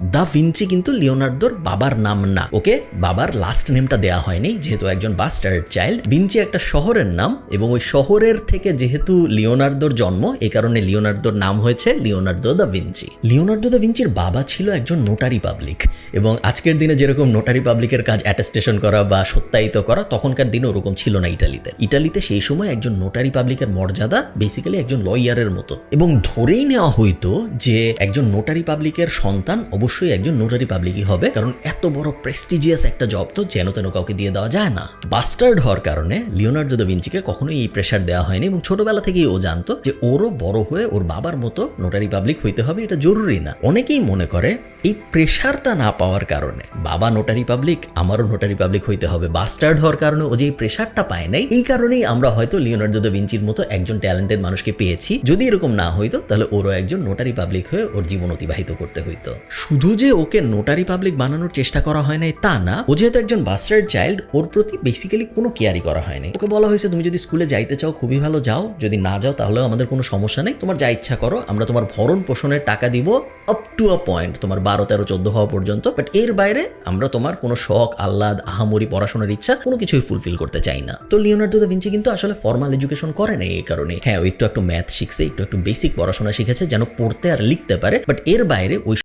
Da Vinci কিন্তু লিওনার্দোর বাবার নাম না, ওকে বাবার লাস্ট নেমটা দেয়া হয়নি যেহেতু একজন বাস্টার্ড চাইল্ড। ভিঞ্চি একটা শহরের নাম এবং ওই শহরের থেকে যেহেতু লিওনার্দোর জন্ম, এই কারণে লিওনার্দোর নাম হয়েছে Leonardo da Vinci. Leonardo da ভিঞ্চির বাবা ছিল একজন নোটারি পাবলিক, এবং আজকের দিনে যেরকম নোটারি পাবলিকের কাজ অ্যাটেস্টেশন করা বা সত্যায়িত করা, তখনকার দিনে ওরকম ছিল না ইটালিতে সেই সময় একজন নোটারি পাবলিকের মর্যাদা বেসিক্যালি একজন লয়ারের মতো, এবং ধরেই নেওয়া হইতো যে একজন নোটারি পাবলিকের সন্তান অবশ্যই একজন নোটারি পাবলিকই হবে, কারণ এত বড় প্রেস্টিজিয়াস একটা জব তো যেন তেন কাউকে দিয়ে দেওয়া যায় না। বাস্টার্ড হওয়ার কারণে লিওনার্দো দা ভিঞ্চিকে কখনোই এই প্রেশার দেওয়া হয়নি, এবং ছোটবেলা থেকেই ও জানতো যে ওরও বড় হয়ে ওর বাবার মতো নোটারি পাবলিক হইতে হবে, এটা জরুরি না। অনেকেই মনে করে এই প্রেশারটা না পাওয়ার কারণে, বাবা নোটারি পাবলিক আমারও নোটারি পাবলিক হইতে হবে, বাস্টার্ড হওয়ার কারণে ও যে এই প্রেশারটা পায় নাই, এই কারণেই আমরা হয়তো লিওনার্দো দা ভিঞ্চির মতো একজন ট্যালেন্টেড মানুষকে পেয়েছি। যদি এরকম না হইতো তাহলে ওরও একজন নোটারি পাবলিক হয়ে ওর জীবন অতিবাহিত করতে হইতো। শুধু যে ওকে নোটারি পাবলিক বানানোর চেষ্টা করা হয় নাই তা না, ও যেহেতু একজন বাস্টার্ড চাইল্ড, ওর প্রতি বেসিক্যালি কোনো কেয়ারই করা হয়নি। ওকে বলা হয়েছে তুমি যদি স্কুলে যাইতে চাও খুবই ভালো, যাও, যদি না যাও তাহলেও আমাদের কোনো সমস্যা নেই, তোমার যা ইচ্ছা করো, আমরা তোমার ভরণ পোষণের টাকা দিব আপ টু আ পয়েন্ট, তোমার 12, 13, 14 হওয়া পর্যন্ত, বাট এর বাইরে আমরা তোমার কোনো শখ, আহ্লাদ, আহামরি, পড়াশোনার ইচ্ছা কোনো কিছুই ফুলফিল করতে চাই না। তো লিওনার্দো দা ভিঞ্চি কিন্তু আসলে ফর্মাল এডুকেশন করে না এই কারণে। হ্যাঁ, ও একটু ম্যাথ শিখছে, একটু বেসিক পড়াশোনা শিখেছে যেন পড়তে আর লিখতে পারে, বাট এর বাইরে ওই